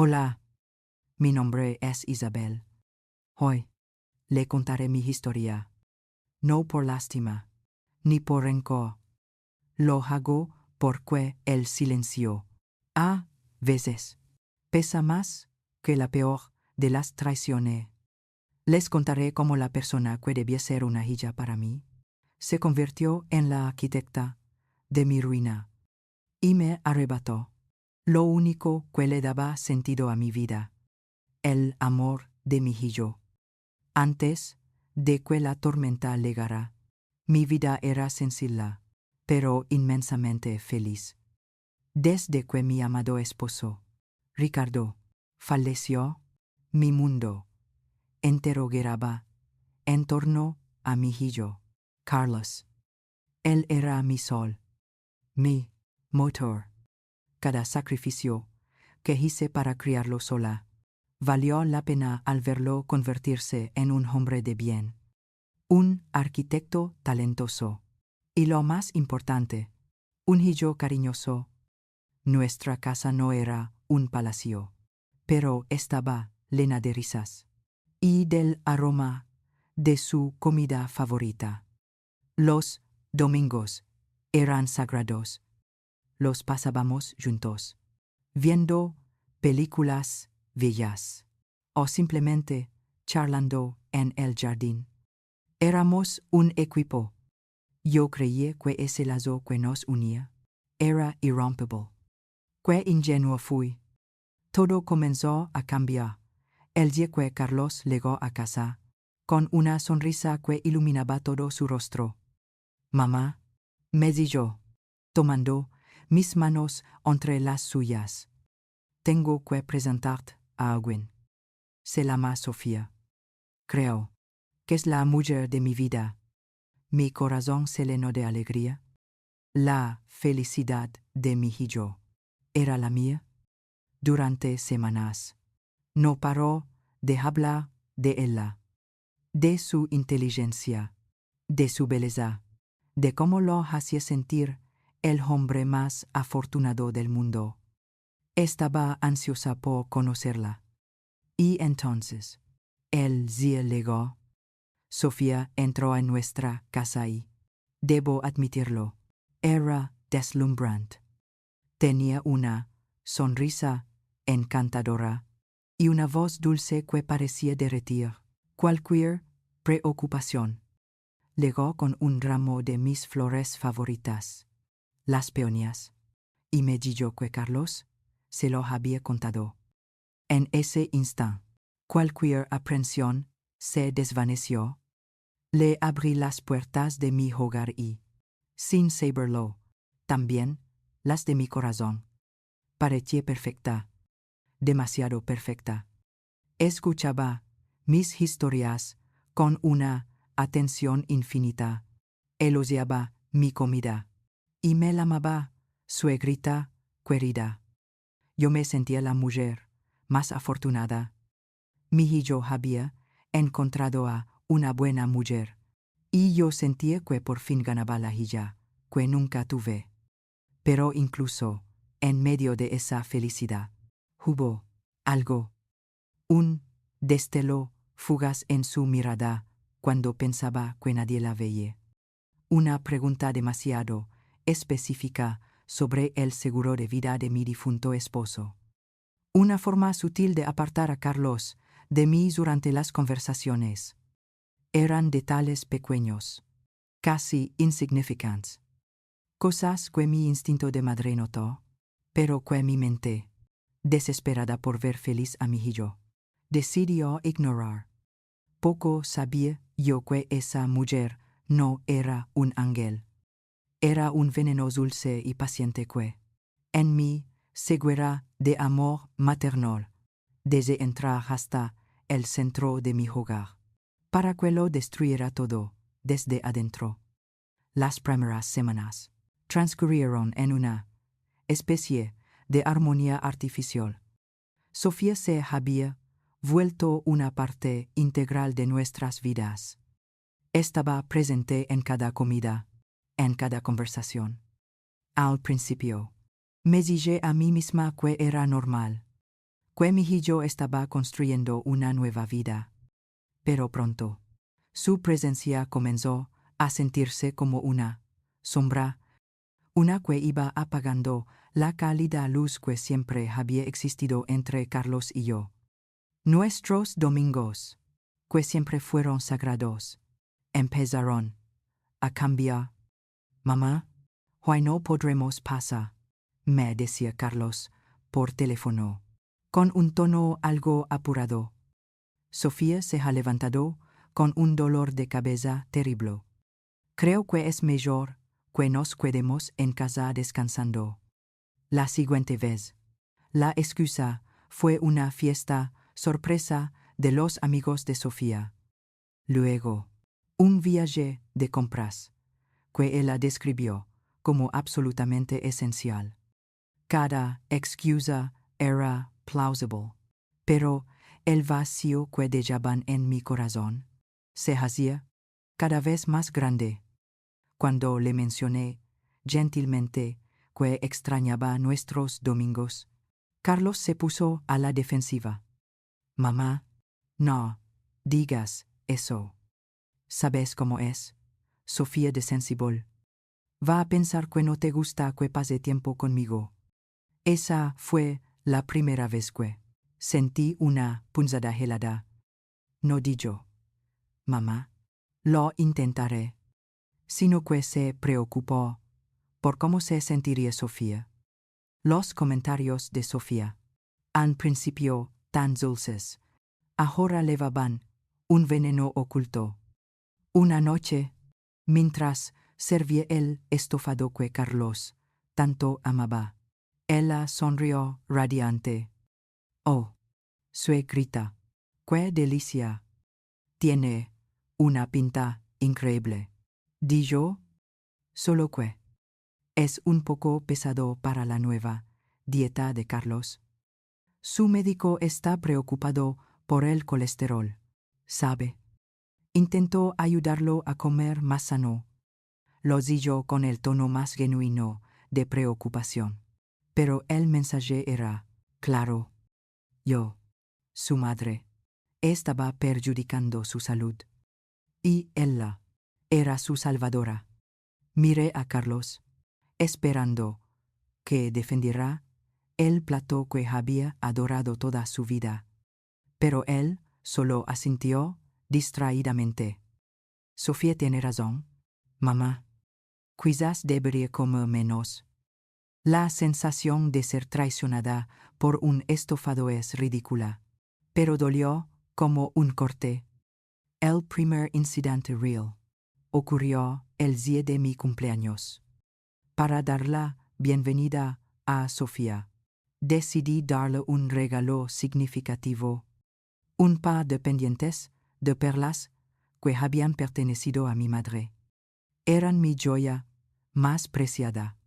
Hola, mi nombre es Isabel. Hoy le contaré mi historia. No por lástima, ni por rencor. Lo hago porque el silencio, a veces, pesa más que la peor de las traiciones. Les contaré cómo la persona que debía ser una hija para mí se convirtió en la arquitecta de mi ruina y me arrebató lo único que le daba sentido a mi vida, el amor de mi hijo. Antes de que la tormenta llegara, mi vida era sencilla, pero inmensamente feliz. Desde que mi amado esposo, Ricardo, falleció, mi mundo entero giraba en torno a mi hijo, Carlos. Él era mi sol, mi motor. Cada sacrificio que hice para criarlo sola valió la pena al verlo convertirse en un hombre de bien, un arquitecto talentoso y, lo más importante, un hijo cariñoso. Nuestra casa no era un palacio, pero estaba llena de risas y del aroma de su comida favorita. Los domingos eran sagrados. Los pasábamos juntos, viendo películas bellas o simplemente charlando en el jardín. Éramos un equipo. Yo creía que ese lazo que nos unía era irrompible. Qué ingenuo fui. Todo comenzó a cambiar el día que Carlos llegó a casa, con una sonrisa que iluminaba todo su rostro. Mamá, me di yo, tomando mis manos entre las suyas. Tengo que presentarte a alguien. Se llama Sofía. Creo que es la mujer de mi vida. Mi corazón se llenó de alegría. La felicidad de mi hijo era la mía. Durante semanas no paró de hablar de ella, de su inteligencia, de su belleza, de cómo lo hacía sentir el hombre más afortunado del mundo. Estaba ansiosa por conocerla. Y entonces, el día llegó. Sofía entró en nuestra casa y, debo admitirlo, era deslumbrante. Tenía una sonrisa encantadora y una voz dulce que parecía derretir cualquier preocupación. Llegó con un ramo de mis flores favoritas, las peonías, y me dijo que Carlos se lo había contado. En ese instante, cualquier aprensión se desvaneció. Le abrí las puertas de mi hogar y, sin saberlo, también las de mi corazón. Parecía perfecta, demasiado perfecta. Escuchaba mis historias con una atención infinita. Elogiaba mi comida y me llamaba suegrita querida. Yo me sentía la mujer más afortunada. Mi hijo había encontrado a una buena mujer y yo sentía que por fin ganaba la hija que nunca tuve. Pero incluso en medio de esa felicidad, hubo algo, un destello fugaz en su mirada cuando pensaba que nadie la veía. Una pregunta demasiado específica sobre el seguro de vida de mi difunto esposo. Una forma sutil de apartar a Carlos de mí durante las conversaciones. Eran detalles pequeños, casi insignificantes. Cosas que mi instinto de madre notó, pero que mi mente, desesperada por ver feliz a mi hijo, decidió ignorar. Poco sabía yo que esa mujer no era un ángel. Era un veneno dulce y paciente que, en mí, seguirá de amor maternal, desde entrar hasta el centro de mi hogar, para que lo destruyera todo, desde adentro. Las primeras semanas transcurrieron en una especie de armonía artificial. Sofía se había vuelto una parte integral de nuestras vidas. Estaba presente en cada comida, en cada conversación. Al principio, me dije a mí misma que era normal, Que mi hijo estaba construyendo una nueva vida. Pero pronto, su presencia comenzó a sentirse como una sombra, una que iba apagando la cálida luz que siempre había existido entre Carlos y yo. Nuestros domingos, que siempre fueron sagrados, empezaron a cambiar. Mamá, hoy no podremos pasar, me decía Carlos por teléfono, con un tono algo apurado. Sofía se ha levantado con un dolor de cabeza terrible. Creo que es mejor que nos quedemos en casa descansando. La siguiente vez, la excusa fue una fiesta sorpresa de los amigos de Sofía. Luego, un viaje de compras, que ella describió como absolutamente esencial. Cada excusa era plausible, pero el vacío que dejaban en mi corazón se hacía cada vez más grande. Cuando le mencioné gentilmente que extrañaba nuestros domingos, Carlos se puso a la defensiva. Mamá, no digas eso. ¿Sabes cómo es? Sofía de sensible. Va a pensar que no te gusta que pase tiempo conmigo. Esa fue la primera vez que sentí una punzada helada. No di yo. Mamá, lo intentaré. Sino que se preocupó por cómo se sentiría Sofía. Los comentarios de Sofía, al principio tan dulces, ahora llevaban un veneno oculto. Una noche, mientras servía el estofado que Carlos tanto amaba, ella sonrió radiante. Oh, suegrita, qué delicia. Tiene una pinta increíble. Di yo, solo que es un poco pesado para la nueva dieta de Carlos. Su médico está preocupado por el colesterol, ¿sabe? Intentó ayudarlo a comer más sano. Lo di yo con el tono más genuino de preocupación. Pero el mensaje era claro. Yo, su madre, estaba perjudicando su salud. Y ella era su salvadora. Miré a Carlos, esperando que defendiera el plato que había adorado toda su vida. Pero él solo asintió distraídamente. Sofía tiene razón, mamá. Quizás debería comer menos. La sensación de ser traicionada por un estofado es ridícula, pero dolió como un corte. El primer incidente real ocurrió el día de mi cumpleaños. Para dar la bienvenida a Sofía, decidí darle un regalo significativo, un par de pendientes de perlas que habían pertenecido a mi madre. Eran mi joya más preciada.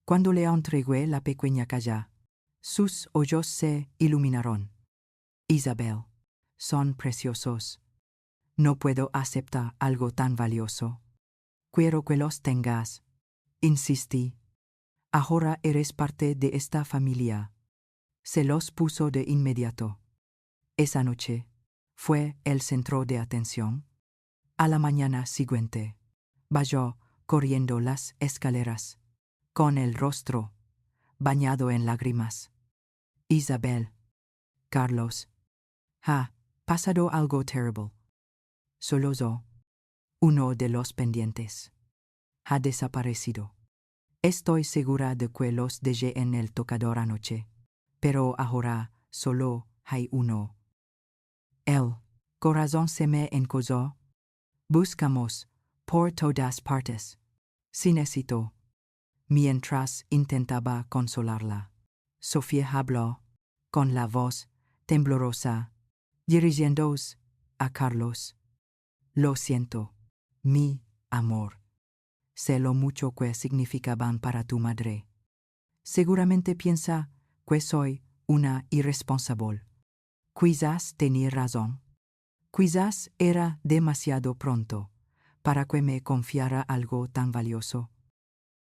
Cuando le entregué la pequeña caja, sus ojos se iluminaron. Isabel, son preciosos. No puedo aceptar algo tan valioso. Quiero que los tengas. Insistí. Ahora eres parte de esta familia. Se los puso de inmediato. Esa noche fue el centro de atención. A la mañana siguiente, bajó corriendo las escaleras, con el rostro bañado en lágrimas. Isabel, Carlos, ha pasado algo terrible. Sollozó. Uno de los pendientes ha desaparecido. Estoy segura de que los dejé en el tocador anoche, pero ahora solo hay uno. El corazón se me encozó. Buscamos por todas partes. Sin éxito. Mientras intentaba consolarla, Sofía habló, con la voz temblorosa, dirigiéndose a Carlos. Lo siento, mi amor. Sé lo mucho que significaban para tu madre. Seguramente piensa que soy una irresponsable. Quizás tenía razón. Quizás era demasiado pronto para que me confiara algo tan valioso.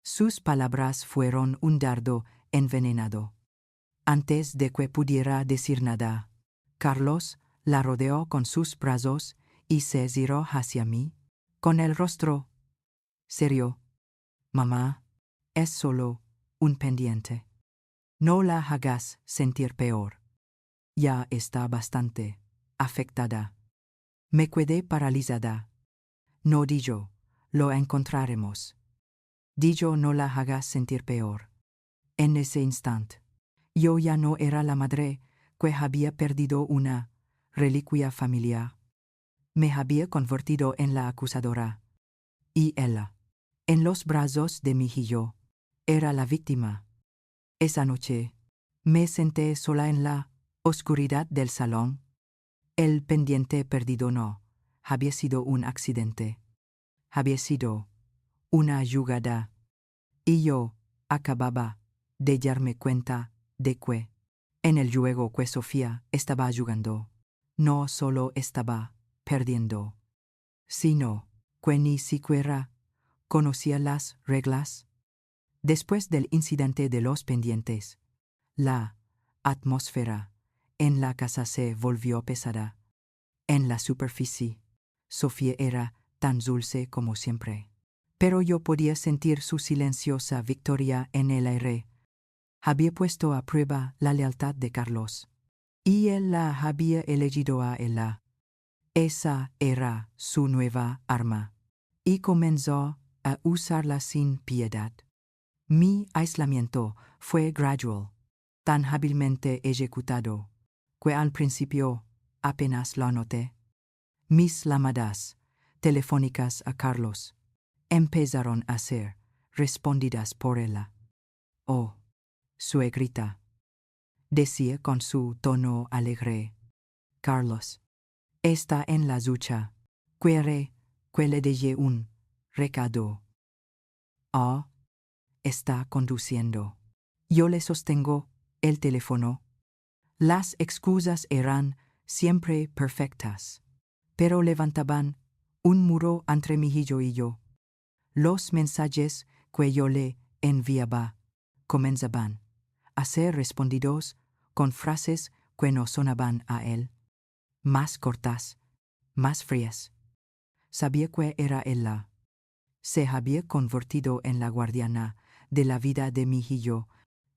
Sus palabras fueron un dardo envenenado. Antes de que pudiera decir nada, Carlos la rodeó con sus brazos y se giró hacia mí, con el rostro serio. Mamá, es solo un pendiente. No la hagas sentir peor. Ya está bastante afectada. Me quedé paralizada. No di yo, lo encontraremos. Di yo, no la hagas sentir peor. En ese instante, yo ya no era la madre que había perdido una reliquia familiar. Me había convertido en la acusadora. Y ella, en los brazos de mi hijo, era la víctima. Esa noche, me senté sola en la oscuridad del salón. El pendiente perdido no había sido un accidente. Había sido una jugada. Y yo acababa de darme cuenta de que, en el juego que Sofía estaba jugando, no solo estaba perdiendo, sino que ni siquiera conocía las reglas. Después del incidente de los pendientes, la atmósfera en la casa se volvió pesada. En la superficie, Sofía era tan dulce como siempre, pero yo podía sentir su silenciosa victoria en el aire. Había puesto a prueba la lealtad de Carlos, y él la había elegido a ella. Esa era su nueva arma, y comenzó a usarla sin piedad. Mi aislamiento fue gradual, tan hábilmente ejecutado, que al principio apenas lo noté. Mis llamadas telefónicas a Carlos empezaron a ser respondidas por ella. Oh, suegrita, decía con su tono alegre. Carlos está en la ducha. Quiere que le deje un recado. Oh, está conduciendo. Yo le sostengo el teléfono. Las excusas eran siempre perfectas, pero levantaban un muro entre mi hijo y yo. Los mensajes que yo le enviaba comenzaban a ser respondidos con frases que no sonaban a él, más cortas, más frías. Sabía que era ella. Se había convertido en la guardiana de la vida de mi hijo,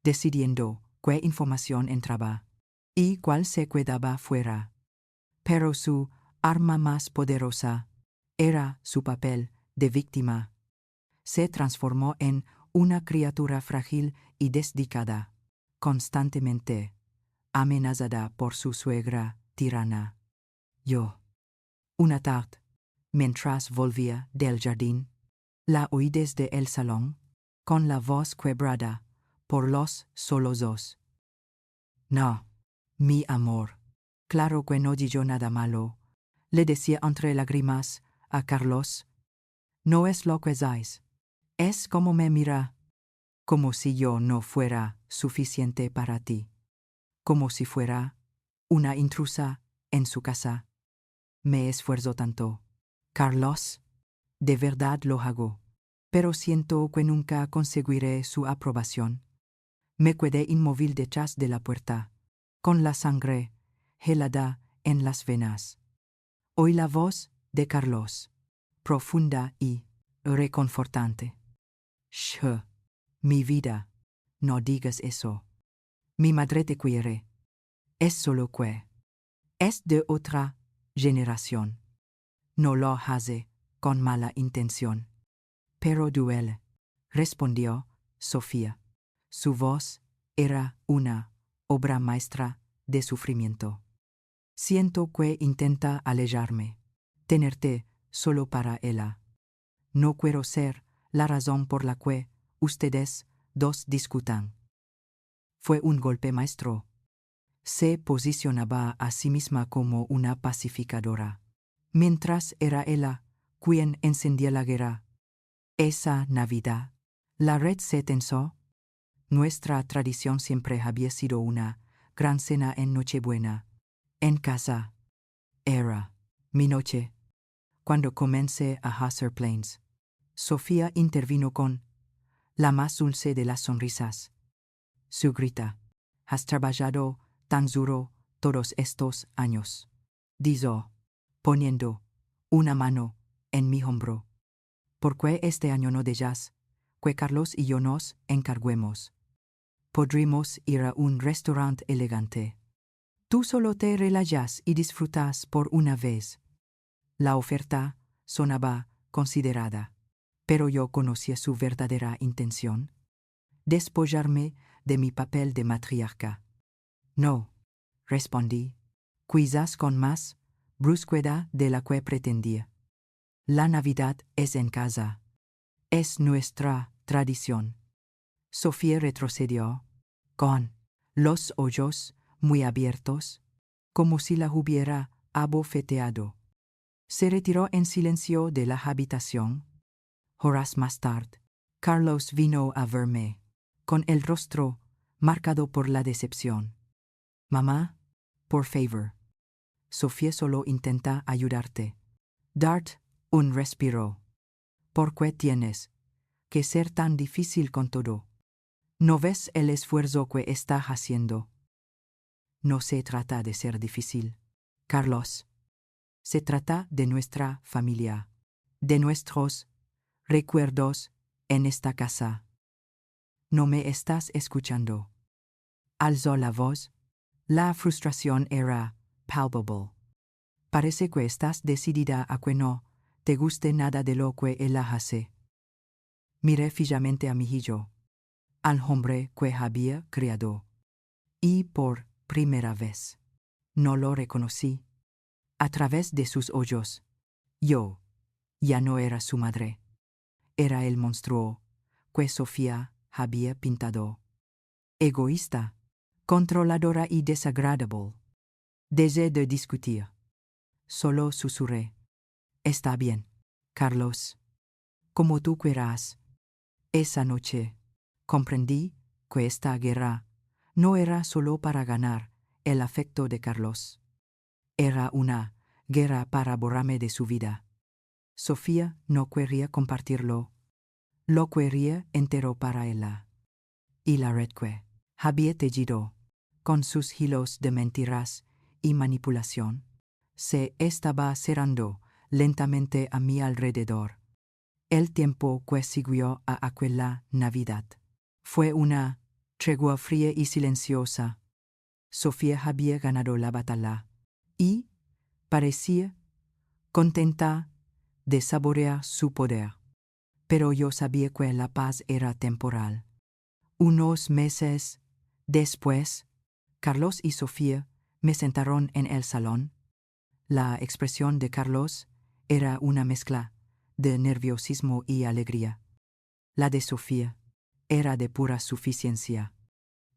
decidiendo qué información entraba y cuál se quedaba fuera. Pero su arma más poderosa era su papel de víctima. Se transformó en una criatura frágil y desdicada, constantemente amenazada por su suegra tirana. Yo, una tarde, mientras volvía del jardín, la oí desde el salón, con la voz quebrada por los sollozos. No, mi amor, claro que no di yo nada malo, le decía entre lágrimas a Carlos. No es lo que dais. Es como me mira, como si yo no fuera suficiente para ti, como si fuera una intrusa en su casa. Me esfuerzo tanto. Carlos, de verdad lo hago, pero siento que nunca conseguiré su aprobación. Me quedé inmóvil detrás de la puerta, con la sangre helada en las venas. Oí la voz de Carlos, profunda y reconfortante. Shh, mi vida, no digas eso. Mi madre te quiere. Es solo que es de otra generación. No lo hace con mala intención. Pero duele, respondió Sofía. Su voz era una obra maestra de sufrimiento. Siento que intenta alejarme, tenerte solo para ella. No quiero ser la razón por la que ustedes dos discutan. Fue un golpe maestro. Se posicionaba a sí misma como una pacificadora, mientras era ella quien encendía la guerra. Esa Navidad, la red se tensó. Nuestra tradición siempre había sido una gran cena en Nochebuena. En casa. Era mi noche. Cuando comencé a hacer planes, Sofía intervino con la más dulce de las sonrisas. Su grita, has trabajado tan duro todos estos años, dijo, poniendo una mano en mi hombro. ¿Por qué este año no dejas que Carlos y yo nos encarguemos? Podríamos ir a un restaurante elegante. Tú solo te relajas y disfrutas por una vez. La oferta sonaba considerada, pero yo conocía su verdadera intención: despollarme de mi papel de matriarca. No, respondí, quizás con más brusquedad de la que pretendía. La Navidad es en casa. Es nuestra tradición. Sofía retrocedió, con los ojos muy abiertos, como si la hubiera abofeteado. Se retiró en silencio de la habitación. Horas más tarde, Carlos vino a verme, con el rostro marcado por la decepción. Mamá, por favor. Sofía solo intenta ayudarte. Dart un respiro. ¿Por qué tienes que ser tan difícil con todo? ¿No ves el esfuerzo que está haciendo? No se trata de ser difícil, Carlos. Se trata de nuestra familia, de nuestros recuerdos en esta casa. ¿No me estás escuchando? Alzó la voz. La frustración era palpable. Parece que estás decidida a que no te guste nada de lo que él hace. Miré fijamente a mi hijo, al hombre que había criado, y por primera vez no lo reconocí. A través de sus ojos, yo ya no era su madre. Era el monstruo que Sofía había pintado. Egoísta, controladora y desagradable. Dejé de discutir. Solo susurré: está bien, Carlos. Como tú quieras. Esa noche comprendí que esta guerra no era solo para ganar el afecto de Carlos. Era una guerra para borrarme de su vida. Sofía no quería compartirlo. Lo quería entero para ella. Y la red que había tejido, con sus hilos de mentiras y manipulación, se estaba cerrando lentamente a mi alrededor. El tiempo que siguió a aquella Navidad fue una tregua fría y silenciosa. Sofía había ganado la batalla y parecía contenta de saborear su poder. Pero yo sabía que la paz era temporal. Unos meses después, Carlos y Sofía me sentaron en el salón. La expresión de Carlos era una mezcla de nerviosismo y alegría. La de Sofía era de pura suficiencia.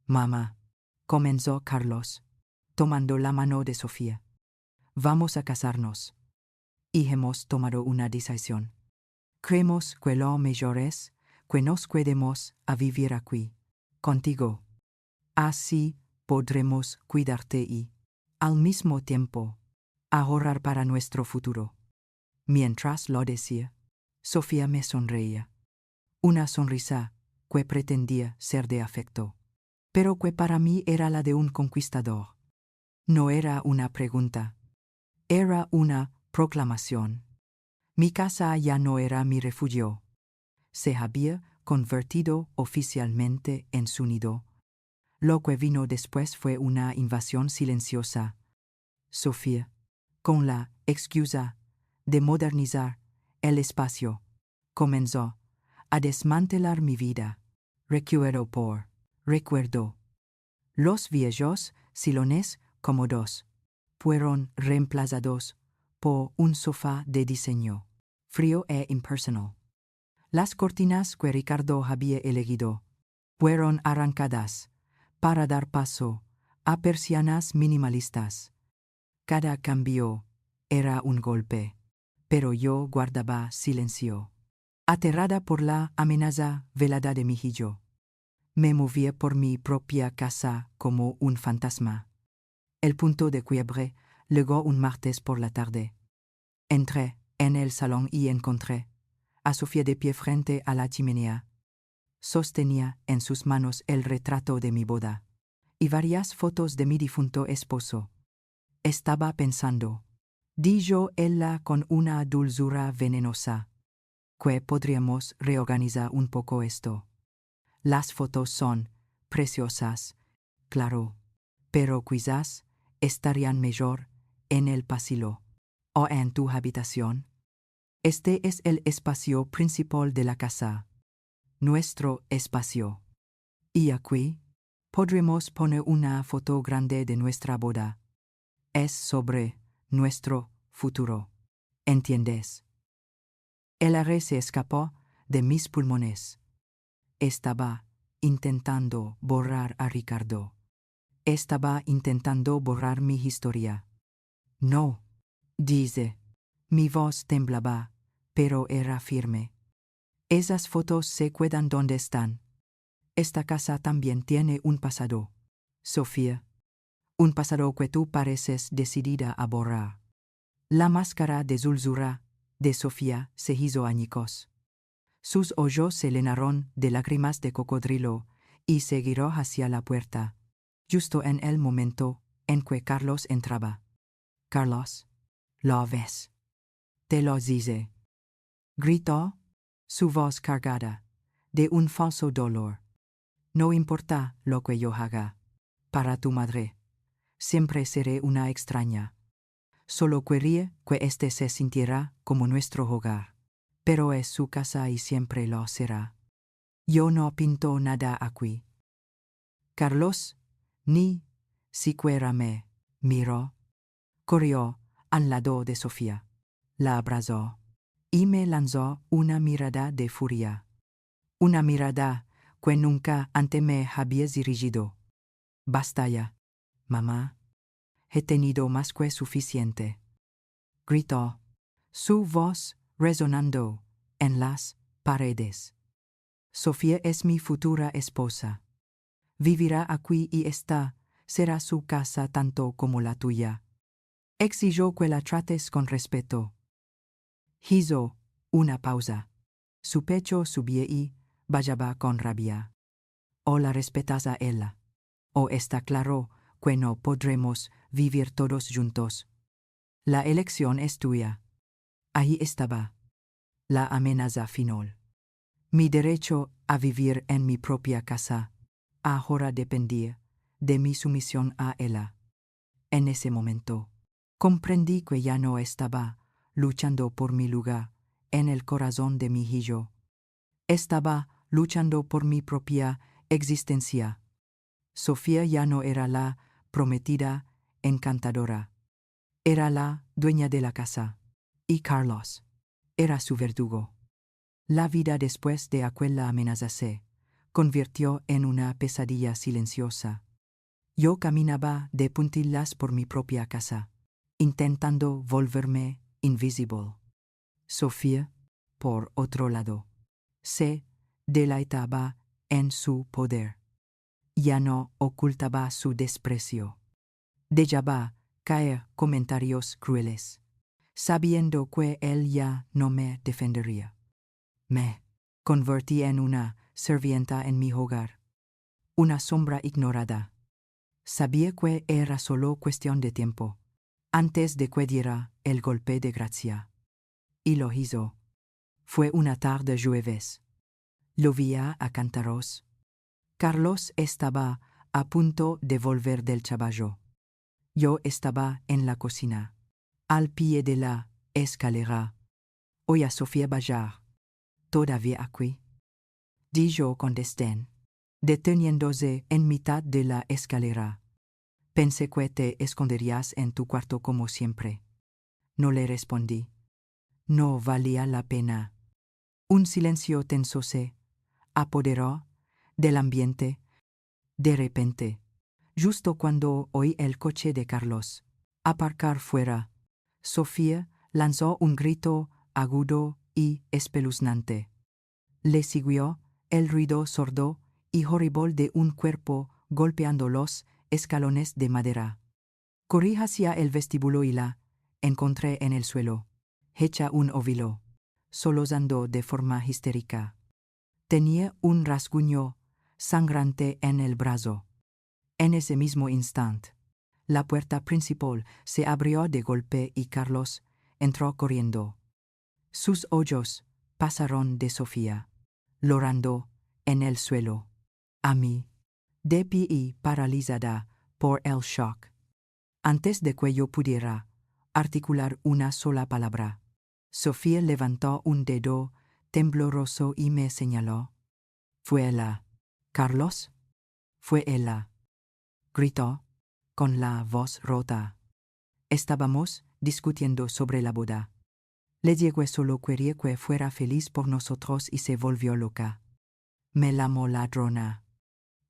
Mamá, comenzó Carlos, tomando la mano de Sofía. Vamos a casarnos. Y hemos tomado una decisión. Creemos que lo mejor es que nos quedemos a vivir aquí, contigo. Así podremos cuidarte y, al mismo tiempo, ahorrar para nuestro futuro. Mientras lo decía, Sofía me sonreía. Una sonrisa que pretendía ser de afecto, pero que para mí era la de un conquistador. No era una pregunta, era una proclamación. Mi casa ya no era mi refugio. Se había convertido oficialmente en su nido. Lo que vino después fue una invasión silenciosa. Sofía, con la excusa de modernizar el espacio, comenzó a desmantelar mi vida, recuerdo por recuerdo. Los viejos silones cómodos fueron reemplazados por un sofá de diseño frío e impersonal. Las cortinas que Ricardo había elegido fueron arrancadas para dar paso a persianas minimalistas. Cada cambio era un golpe, pero yo guardaba silencio. Aterrada por la amenaza velada de mi hijo, me movía por mi propia casa como un fantasma. El punto de quiebre llegó un martes por la tarde. Entré en el salón y encontré a Sofía de pie frente a la chimenea. Sostenía en sus manos el retrato de mi boda. y varias fotos de mi difunto esposo. Estaba pensando, dijo ella con una dulzura venenosa, que podríamos reorganizar un poco esto. Las fotos son preciosas, claro, pero quizás estarían mejor en el pasillo o en tu habitación. Este es el espacio principal de la casa, nuestro espacio. Y aquí podremos poner una foto grande de nuestra boda. Es sobre nuestro futuro. ¿Entiendes? El aire se escapó de mis pulmones. Estaba intentando borrar a Ricardo. Estaba intentando borrar mi historia. No, dice. Mi voz temblaba, pero era firme. Esas fotos se quedan donde están. Esta casa también tiene un pasado, Sofía. Un pasado que tú pareces decidida a borrar. La máscara de dulzura de Sofía se hizo añicos. Sus ojos se llenaron de lágrimas de cocodrilo y se giró hacia la puerta, justo en el momento en que Carlos entraba. Carlos, ¿lo ves? Te lo dice. Gritó, su voz cargada de un falso dolor. No importa lo que yo haga. Para tu madre, siempre seré una extraña. Solo quería que éste se sintiera como nuestro hogar. Pero es su casa y siempre lo será. Yo no pinto nada aquí. Carlos, ni siquiera me miró. Corrió al lado de Sofía. La abrazó y me lanzó una mirada de furia. Una mirada que nunca antes me había dirigido. Basta ya, mamá. He tenido más que suficiente. Gritó, su voz resonando en las paredes. Sofía es mi futura esposa. Vivirá aquí y esta será su casa tanto como la tuya. Exigió que la trates con respeto. Hizo una pausa. Su pecho subía y bajaba con rabia. O la respetas a ella, o está claro que no podremos vivir todos juntos. La elección es tuya. Ahí estaba la amenaza final. Mi derecho a vivir en mi propia casa ahora dependía de mi sumisión a ella. En ese momento, comprendí que ya no estaba luchando por mi lugar en el corazón de mi hijo. Estaba luchando por mi propia existencia. Sofía ya no era la prometida encantadora. Era la dueña de la casa. Y Carlos era su verdugo. La vida después de aquella amenaza se convirtió en una pesadilla silenciosa. Yo caminaba de puntillas por mi propia casa, intentando volverme invisible. Sofía, por otro lado, se deleitaba en su poder. Ya no ocultaba su desprecio. Dejaba caer comentarios crueles, sabiendo que él ya no me defendería. Me convertí en una sirvienta en mi hogar, una sombra ignorada. Sabía que era solo cuestión de tiempo, antes de que diera el golpe de gracia. Y lo hizo. Fue una tarde jueves. Llovía a cántaros. Carlos estaba a punto de volver del trabajo. Yo estaba en la cocina, al pie de la escalera. Oí a Sofía bajar. ¿Todavía aquí?, dijo con desdén, deteniéndose en mitad de la escalera. Pensé que te esconderías en tu cuarto como siempre. No le respondí. No valía la pena. Un silencio tenso se apoderó del ambiente. De repente, justo cuando oí el coche de Carlos aparcar fuera, Sofía lanzó un grito agudo y espeluznante. Le siguió el ruido sordo y horrible de un cuerpo golpeando los escalones de madera. Corrí hacia el vestíbulo y la encontré en el suelo, hecha un óvulo, sollozando de forma histérica. Tenía un rasguño sangrante en el brazo. En ese mismo instante, la puerta principal se abrió de golpe y Carlos entró corriendo. Sus ojos pasaron de Sofía, llorando, en el suelo, a mí, de pie y paralizada por el shock. Antes de que yo pudiera articular una sola palabra, Sofía levantó un dedo tembloroso y me señaló. «Fue ella, Carlos, fue ella», gritó, con la voz rota. Estábamos discutiendo sobre la boda. Le dije solo quería que fuera feliz por nosotros y se volvió loca. Me llamó ladrona.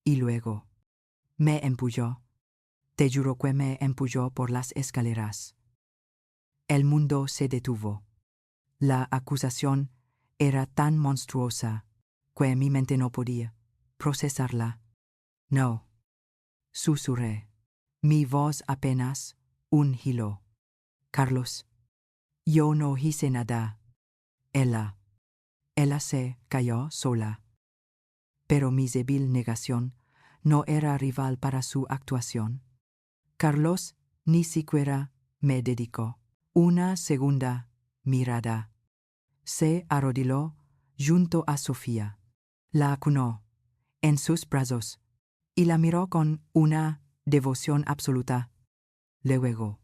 Y luego me empujó. Te juro que me empujó por las escaleras. El mundo se detuvo. La acusación era tan monstruosa que mi mente no podía procesarla. No, susurré. Mi voz apenas un hilo. Carlos, yo no hice nada. Ella se cayó sola. Pero mi débil negación no era rival para su actuación. Carlos ni siquiera me dedicó una segunda mirada. Se arrodilló junto a Sofía, la acunó en sus brazos y la miró con una devoción absoluta. Luego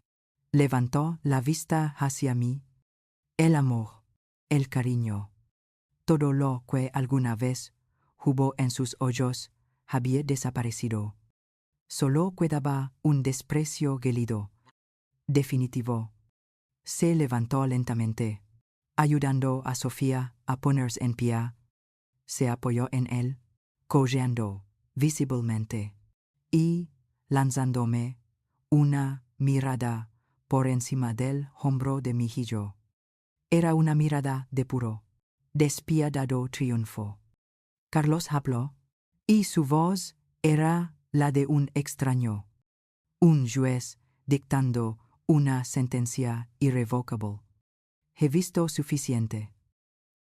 levantó la vista hacia mí. El amor, el cariño, todo lo que alguna vez hubo en sus ojos había desaparecido. Solo quedaba un desprecio gélido, definitivo. Se levantó lentamente, ayudando a Sofía a ponerse en pie. Se apoyó en él, cojeando visiblemente, y lanzándome una mirada por encima del hombro de mi hijo. Era una mirada de puro, despiadado triunfo. Carlos habló, y su voz era la de un extraño, un juez dictando una sentencia irrevocable. He visto suficiente.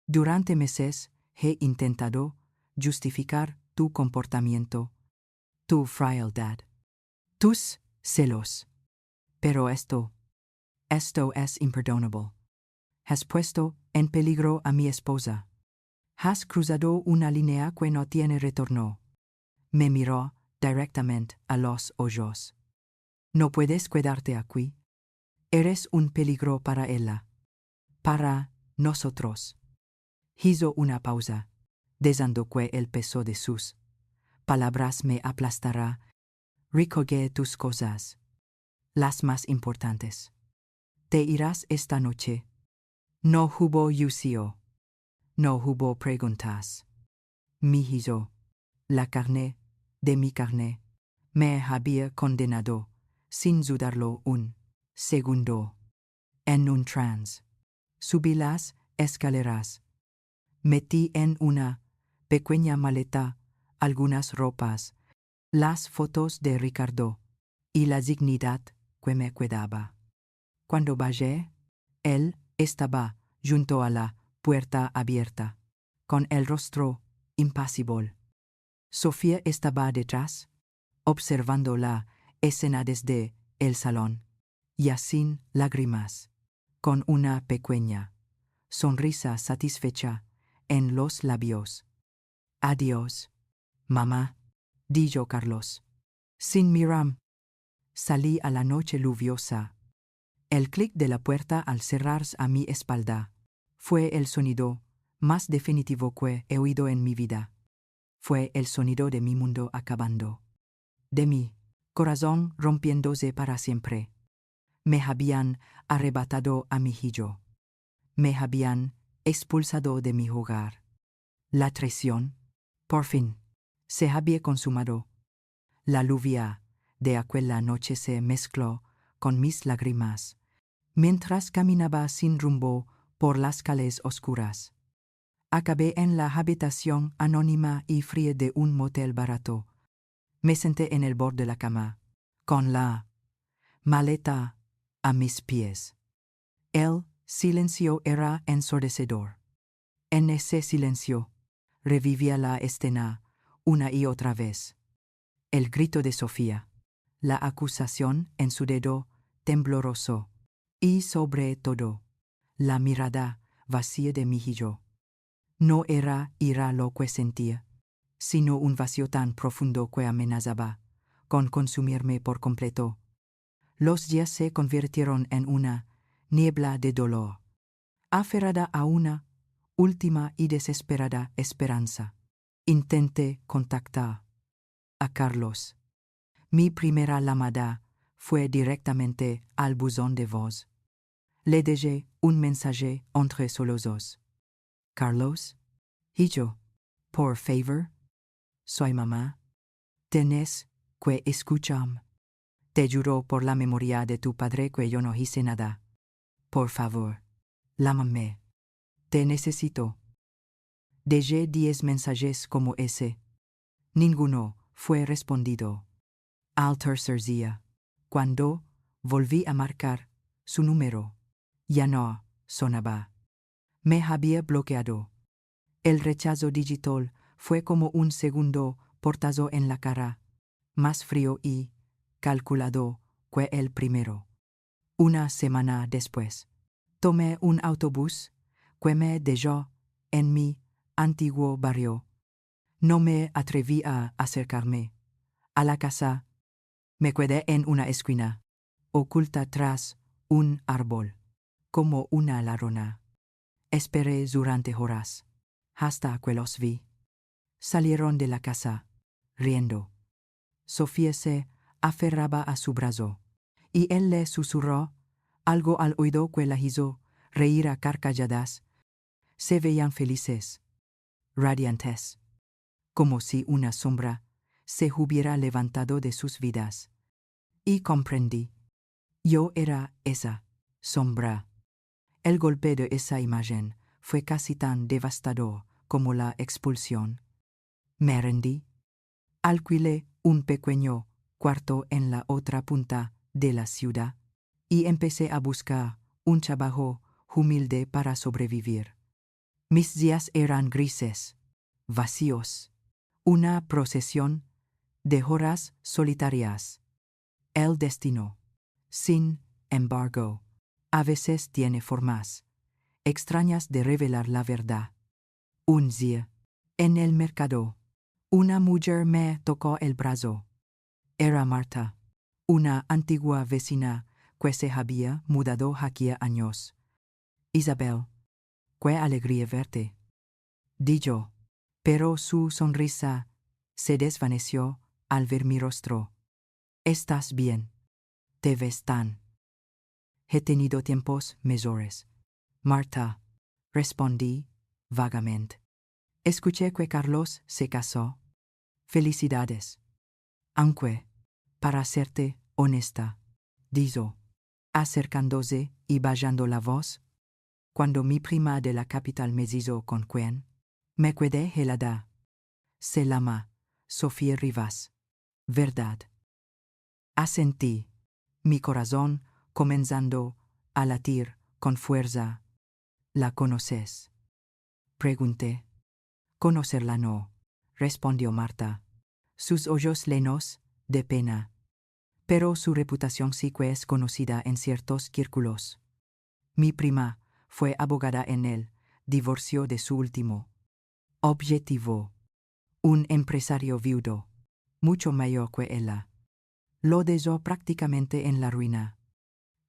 Durante meses he intentado justificar tu comportamiento, tu frialdad, tus celos. Pero esto es imperdonable. Has puesto en peligro a mi esposa. Has cruzado una línea que no tiene retorno. Me miró directamente a los ojos. No puedes quedarte aquí. Eres un peligro para ella. Para nosotros. Hizo una pausa, deseando que el peso de sus palabras me aplastará. Recoge tus cosas, las más importantes. Te irás esta noche. No hubo juicio. No hubo preguntas. Mi hijo, la carne de mi carne, me había condenado, sin dudarlo un segundo. En un trance. Subí las escaleras. Metí en una pequeña maleta algunas ropas, las fotos de Ricardo y la dignidad que me quedaba. Cuando bajé, él estaba junto a la puerta abierta, con el rostro impasible. Sofía estaba detrás, observando la escena desde el salón, ya sin lágrimas, con una pequeña sonrisa satisfecha en los labios. Adiós, mamá, dijo Carlos. Sin mirar, salí a la noche lluviosa. El clic de la puerta al cerrarse a mi espalda fue el sonido más definitivo que he oído en mi vida. Fue el sonido de mi mundo acabando. De mi corazón rompiéndose para siempre. Me habían arrebatado a mi hijo. Me habían expulsado de mi hogar. La traición, por fin, se había consumado. La lluvia de aquella noche se mezcló con mis lágrimas, mientras caminaba sin rumbo por las calles oscuras. Acabé en la habitación anónima y fría de un motel barato. Me senté en el borde de la cama, con la maleta a mis pies. El silencio era ensordecedor. En ese silencio revivía la escena una y otra vez. El grito de Sofía. La acusación en su dedo tembloroso. Y sobre todo, la mirada vacía de Mijillo. No era ira lo que sentía, sino un vacío tan profundo que amenazaba con consumirme por completo. Los días se convirtieron en una niebla de dolor, aferrada a una última y desesperada esperanza. Intenté contactar a Carlos. Mi primera llamada fue directamente al buzón de voz. Le dejé un mensaje entre los dos. Carlos, y yo, por favor, soy mamá. Tenés que escucharme. Te juro por la memoria de tu padre que yo no hice nada. Por favor, llámame. Te necesito. Dejé 10 mensajes como ese. Ninguno fue respondido. Al tercer día, cuando volví a marcar su número, ya no sonaba. Me había bloqueado. El rechazo digital fue como un segundo portazo en la cara, más frío y calculado que el primero. Una semana después, tomé un autobús que me dejó en mi antiguo barrio. No me atreví a acercarme a la casa. Me quedé en una esquina, oculta tras un árbol, como una ladrona. Esperé durante horas, hasta que los vi. Salieron de la casa, riendo. Sofía se aferraba a su brazo, y él le susurró algo al oído que la hizo reír a carcajadas. Se veían felices, radiantes, como si una sombra se hubiera levantado de sus vidas. Y comprendí. Yo era esa sombra. El golpe de esa imagen fue casi tan devastador como la expulsión. Me rendí. Alquilé un pequeño cuarto en la otra punta de la ciudad y empecé a buscar un trabajo humilde para sobrevivir. Mis días eran grises, vacíos, una procesión de horas solitarias. El destino, sin embargo, a veces tiene formas extrañas de revelar la verdad. Un día, en el mercado, una mujer me tocó el brazo. Era Marta, una antigua vecina que se había mudado hacía años. Isabel, qué alegría verte, di yo, pero su sonrisa se desvaneció al ver mi rostro. ¿Estás bien? Te ves tan. He tenido tiempos mejores. Marta, respondí vagamente. Escuché que Carlos se casó. Felicidades. Aunque, para serte honesta, dijo, acercándose y bajando la voz, cuando mi prima de la capital me dijo con quién, me quedé helada. Se llama Sofía Rivas, ¿verdad? Asentí, mi corazón comenzando a latir con fuerza. ¿La conoces? Pregunté. Conocerla no, respondió Marta. Sus ojos llenos de pena. Pero su reputación sí que es conocida en ciertos círculos. Mi prima fue abogada en el divorcio de su último objetivo. Un empresario viudo, mucho mayor que ella. Lo dejó prácticamente en la ruina.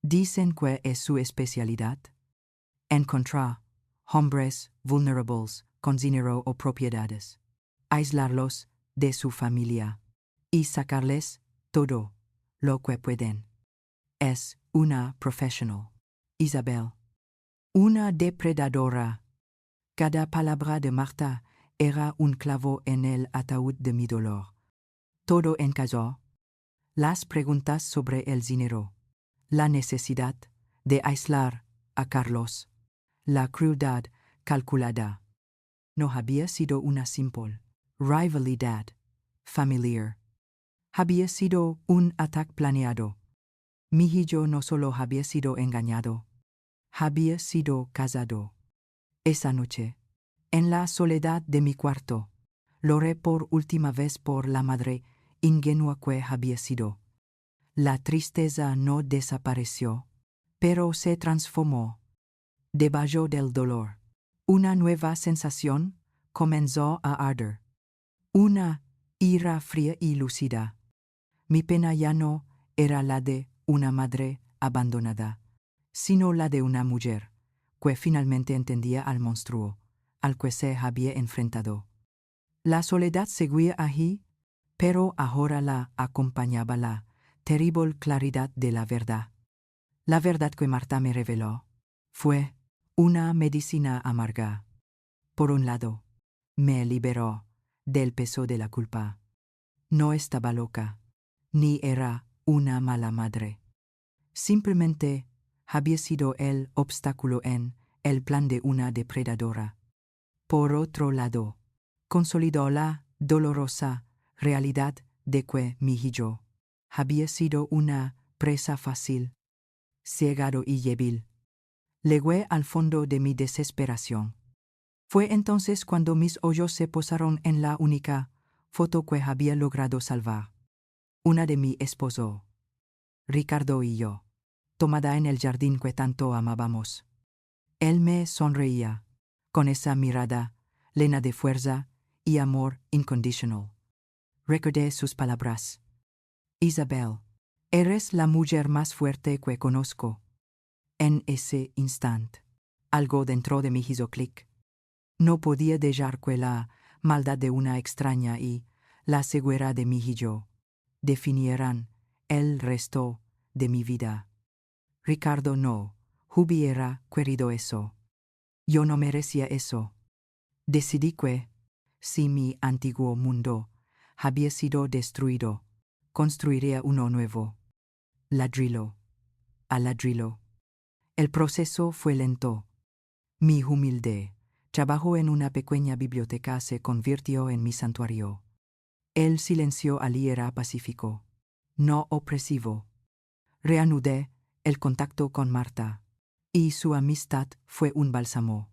Dicen que es su especialidad encontrar hombres vulnerables con dinero o propiedades, aislarlos de su familia y sacarles todo lo que pueden. Es una profesional, Isabel. Una depredadora. Cada palabra de Marta era un clavo en el ataúd de mi dolor. Todo encajó. Las preguntas sobre el dinero, la necesidad de aislar a Carlos, la crueldad calculada. No había sido una simple rivalidad familiar. Había sido un ataque planeado. Mijillo no solo había sido engañado, había sido casado. Esa noche, en la soledad de mi cuarto, lloré por última vez por la madre ingenua que había sido. La tristeza no desapareció, pero se transformó. Debajo del dolor, una nueva sensación comenzó a arder. Una ira fría y lúcida. Mi pena ya no era la de una madre abandonada, sino la de una mujer, que finalmente entendía al monstruo, al que se había enfrentado. La soledad seguía allí, pero ahora la acompañaba la terrible claridad de la verdad. La verdad que Marta me reveló fue una medicina amarga. Por un lado, me liberó del peso de la culpa. No estaba loca, ni era una mala madre. Simplemente había sido el obstáculo en el plan de una depredadora. Por otro lado, consolidó la dolorosa realidad de que mi hijo había sido una presa fácil, ciegado y débil. Llegué al fondo de mi desesperación. Fue entonces cuando mis ojos se posaron en la única foto que había logrado salvar. Una de mi esposo, Ricardo y yo, tomada en el jardín que tanto amábamos. Él me sonreía, con esa mirada llena de fuerza y amor incondicional. Recordé sus palabras. Isabel, eres la mujer más fuerte que conozco. En ese instante, algo dentro de mí hizo clic. No podía dejar que la maldad de una extraña y la ceguera de mi hijo definieran el resto de mi vida. Ricardo no hubiera querido eso. Yo no merecía eso. Decidí que, si mi antiguo mundo había sido destruido, construiría uno nuevo. Ladrillo a ladrillo. El proceso fue lento. Mi humilde trabajo en una pequeña biblioteca se convirtió en mi santuario. El silencio allí era pacífico, no opresivo. Reanudé el contacto con Marta, y su amistad fue un bálsamo.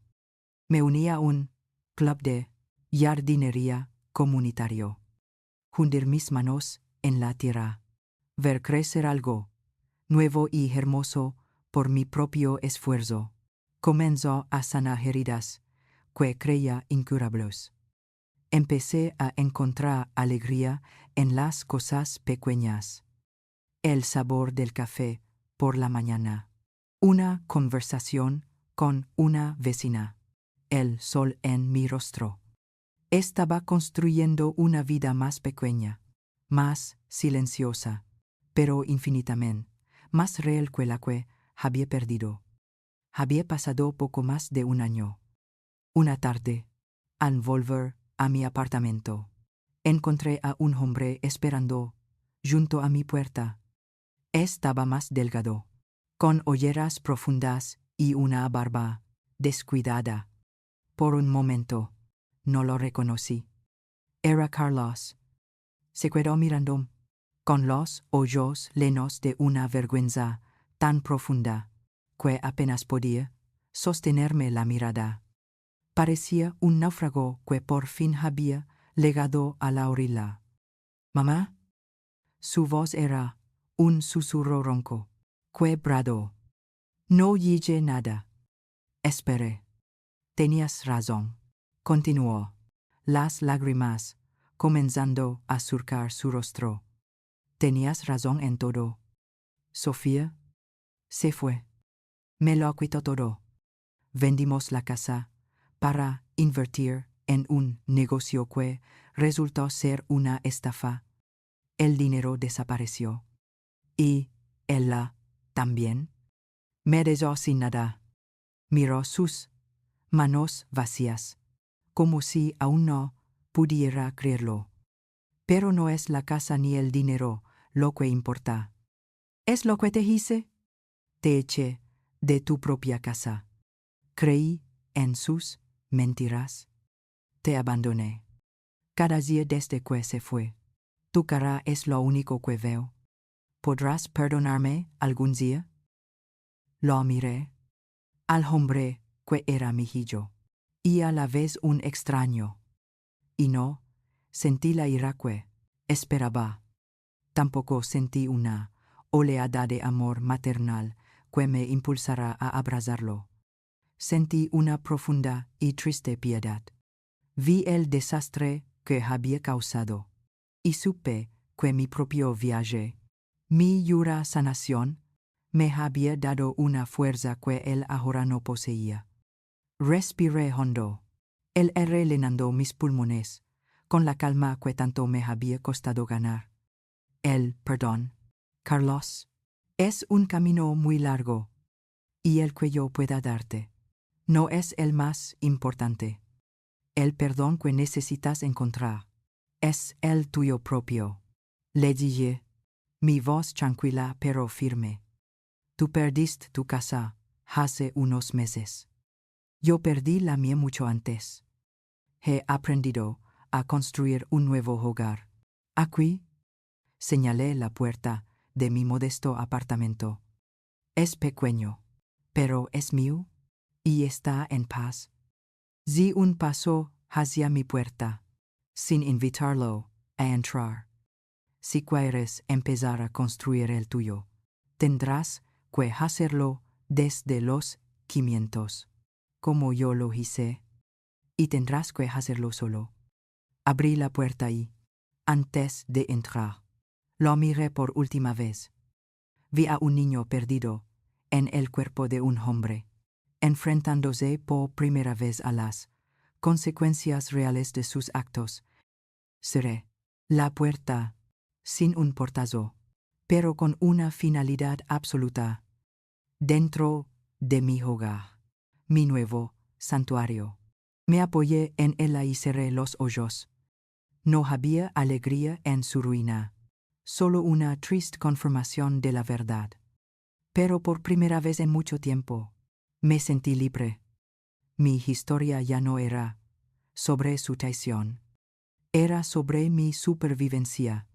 Me uní a un club de jardinería comunitario. Hundir mis manos en la tierra, ver crecer algo nuevo y hermoso por mi propio esfuerzo, comenzó a sanar heridas que creía incurables. Empecé a encontrar alegría en las cosas pequeñas. El sabor del café por la mañana. Una conversación con una vecina. El sol en mi rostro. Estaba construyendo una vida más pequeña, más silenciosa, pero infinitamente más real que la que había perdido. Había pasado poco más de un año. Una tarde, al volver a mi apartamento, encontré a un hombre esperando junto a mi puerta. Estaba más delgado, con ojeras profundas y una barba descuidada. Por un momento, no lo reconocí. Era Carlos. Se quedó mirando, con los ojos llenos de una vergüenza tan profunda que apenas podía sostenerme la mirada. Parecía un náufrago que por fin había llegado a la orilla. «¿Mamá?» Su voz era un susurro ronco, que bradó. «No oye nada». Esperé. «Tenías razón», continuó, las lágrimas comenzando a surcar su rostro. «Tenías razón en todo. Sofía se fue. Me lo quitó todo. Vendimos la casa para invertir en un negocio que resultó ser una estafa. El dinero desapareció. Y ella también. Me dejó sin nada». Miró sus manos vacías, como si aún no pudiera creerlo. «Pero no es la casa ni el dinero lo que importa. ¿Es lo que te hice? Te eché de tu propia casa. Creí en sus mentiras. Te abandoné. Cada día desde que se fue, tu cara es lo único que veo. ¿Podrás perdonarme algún día?» Lo miré. Al hombre que era mi hijo, y a la vez un extraño. Y no sentí la ira que esperaba. Tampoco sentí una oleada de amor maternal que me impulsara a abrazarlo. Sentí una profunda y triste piedad. Vi el desastre que había causado, y supe que mi propio viaje, mi dura sanación, me había dado una fuerza que él ahora no poseía. Respiré hondo. El aire llenando mis pulmones, con la calma que tanto me había costado ganar. El perdón, Carlos, es un camino muy largo, y el que yo pueda darte no es el más importante. El perdón que necesitas encontrar es el tuyo propio. Le dije, mi voz tranquila pero firme. Tú perdiste tu casa hace unos meses. Yo perdí la mía mucho antes. He aprendido a construir un nuevo hogar. Aquí, señalé la puerta de mi modesto apartamento. Es pequeño, pero es mío y está en paz. Di un paso hacia mi puerta, sin invitarlo a entrar. Si quieres empezar a construir el tuyo, tendrás que hacerlo desde los cimientos, como yo lo hice, y tendrás que hacerlo solo. Abrí la puerta y, antes de entrar, lo miré por última vez. Vi a un niño perdido en el cuerpo de un hombre, enfrentándose por primera vez a las consecuencias reales de sus actos. Cerré la puerta sin un portazo, pero con una finalidad absoluta. Dentro de mi hogar, mi nuevo santuario. Me apoyé en él y cerré los ojos. No había alegría en su ruina, solo una triste confirmación de la verdad. Pero por primera vez en mucho tiempo, me sentí libre. Mi historia ya no era sobre su traición. Era sobre mi supervivencia.